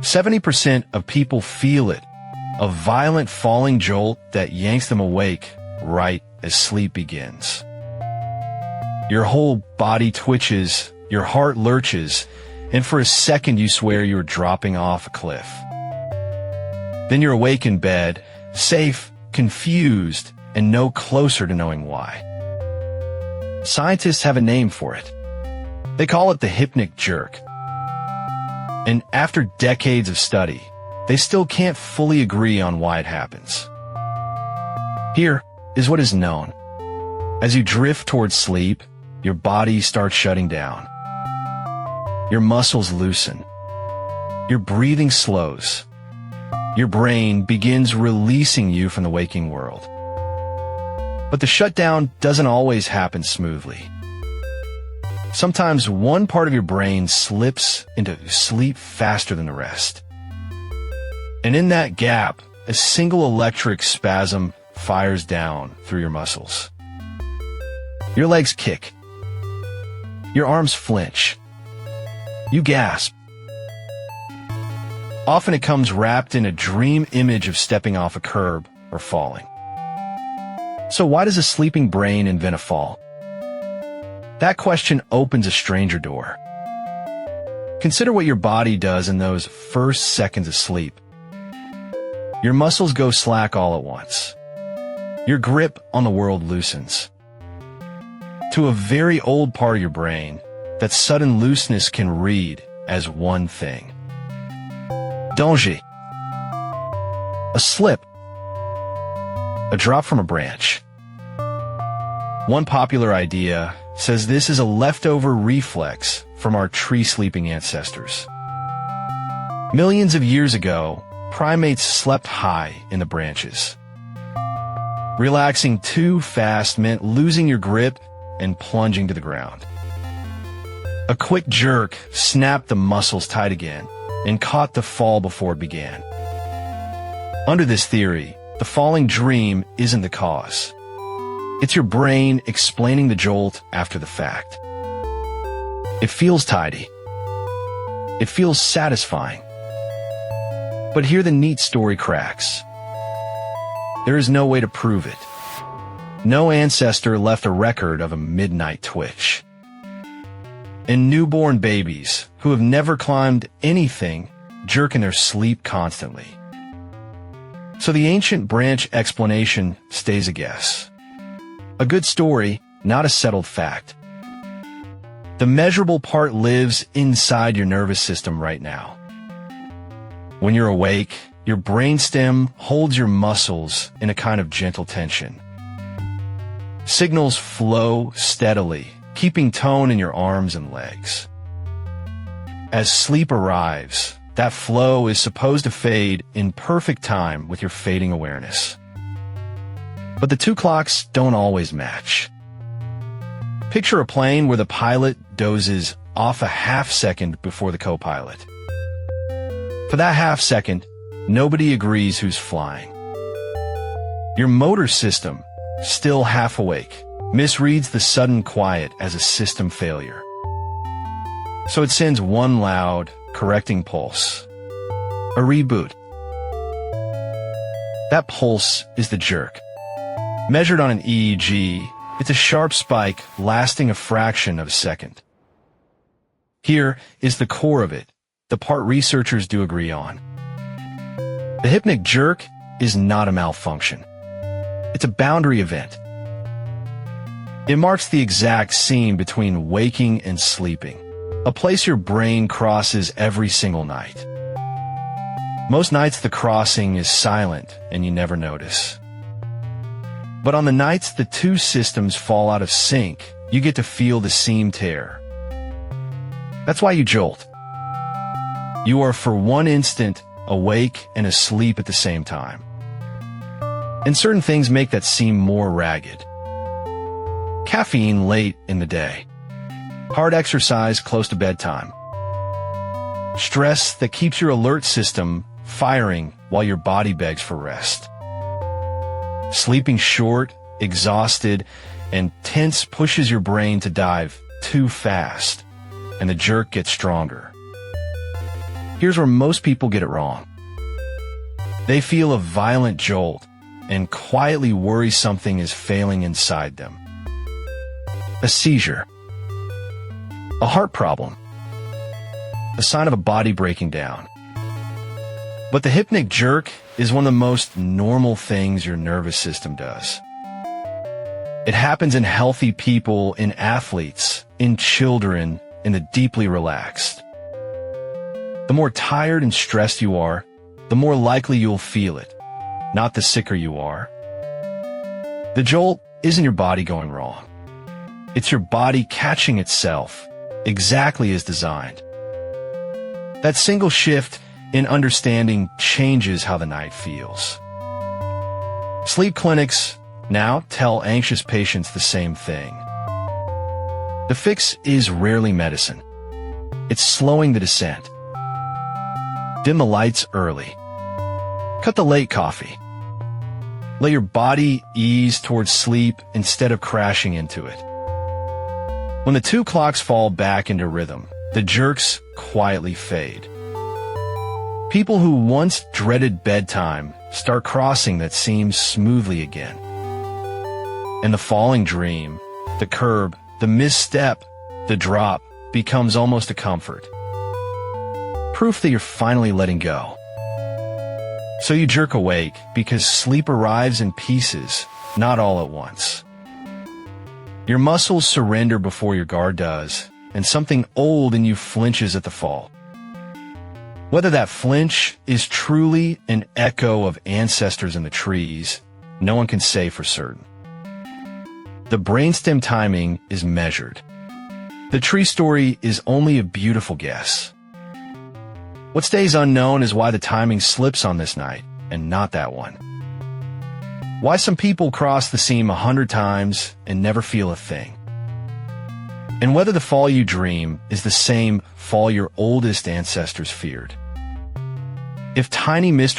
70% of people feel it, a violent falling jolt that yanks them awake right as sleep begins. Your whole body twitches, your heart lurches, and for a second you swear you're dropping off a cliff. Then you're awake in bed, safe, confused, and no closer to knowing why. Scientists have a name for it. They call it the hypnic jerk. And after decades of study, they still can't fully agree on why it happens. Here is what is known. As you drift towards sleep, your body starts shutting down. Your muscles loosen. Your breathing slows. Your brain begins releasing you from the waking world. But the shutdown doesn't always happen smoothly. Sometimes one part of your brain slips into sleep faster than the rest. And in that gap, a single electric spasm fires down through your muscles. Your legs kick. Your arms flinch. You gasp. Often it comes wrapped in a dream image of stepping off a curb or falling. So why does a sleeping brain invent a fall? That question opens a stranger door. Consider what your body does in those first seconds of sleep. Your muscles go slack all at once. Your grip on the world loosens. To a very old part of your brain, that sudden looseness can read as one thing. Danger. A slip. A drop from a branch. One popular idea says this is a leftover reflex from our tree-sleeping ancestors. Millions of years ago, primates slept high in the branches. Relaxing too fast meant losing your grip and plunging to the ground. A quick jerk snapped the muscles tight again and caught the fall before it began. Under this theory, the falling dream isn't the cause. It's your brain explaining the jolt after the fact. It feels tidy. It feels satisfying. But here the neat story cracks. There is no way to prove it. No ancestor left a record of a midnight twitch. And newborn babies who have never climbed anything jerk in their sleep constantly. So the ancient branch explanation stays a guess. A good story, not a settled fact. The measurable part lives inside your nervous system right now. When you're awake, your brainstem holds your muscles in a kind of gentle tension. Signals flow steadily, keeping tone in your arms and legs. As sleep arrives, that flow is supposed to fade in perfect time with your fading awareness. But the two clocks don't always match. Picture a plane where the pilot dozes off a half second before the co-pilot. For that half second, nobody agrees who's flying. Your motor system, still half awake, misreads the sudden quiet as a system failure. So it sends one loud, correcting pulse. A reboot. That pulse is the jerk. Measured on an EEG, it's a sharp spike lasting a fraction of a second. Here is the core of it, the part researchers do agree on. The hypnic jerk is not a malfunction. It's a boundary event. It marks the exact seam between waking and sleeping, a place your brain crosses every single night. Most nights the crossing is silent and you never notice. But on the nights the two systems fall out of sync, you get to feel the seam tear. That's why you jolt. You are for one instant awake and asleep at the same time. And certain things make that seem more ragged. Caffeine late in the day. Hard exercise close to bedtime. Stress that keeps your alert system firing while your body begs for rest. Sleeping short, exhausted, and tense pushes your brain to dive too fast, and the jerk gets stronger. Here's where most people get it wrong. They feel a violent jolt and quietly worry something is failing inside them. A seizure. A heart problem. A sign of a body breaking down. But the hypnic jerk is one of the most normal things your nervous system does. It happens in healthy people, in athletes, in children, in the deeply relaxed. The more tired and stressed you are, the more likely you'll feel it, not the sicker you are. The jolt isn't your body going wrong. It's your body catching itself, exactly as designed. That single shift in understanding changes how the night feels. Sleep clinics now tell anxious patients the same thing. The fix is rarely medicine. It's slowing the descent. Dim the lights early. Cut the late coffee. Let your body ease towards sleep instead of crashing into it. When the two clocks fall back into rhythm, the jerks quietly fade. People who once dreaded bedtime start crossing that seam smoothly again. And the falling dream, the curb, the misstep, the drop becomes almost a comfort. Proof that you're finally letting go. So you jerk awake because sleep arrives in pieces, not all at once. Your muscles surrender before your guard does, and something old in you flinches at the fall. Whether that flinch is truly an echo of ancestors in the trees, no one can say for certain. The brainstem timing is measured. The tree story is only a beautiful guess. What stays unknown is why the timing slips on this night, and not that one. Why some people cross the seam 100 times and never feel a thing. And whether the fall you dream is the same fall your oldest ancestors feared. If tiny mysteries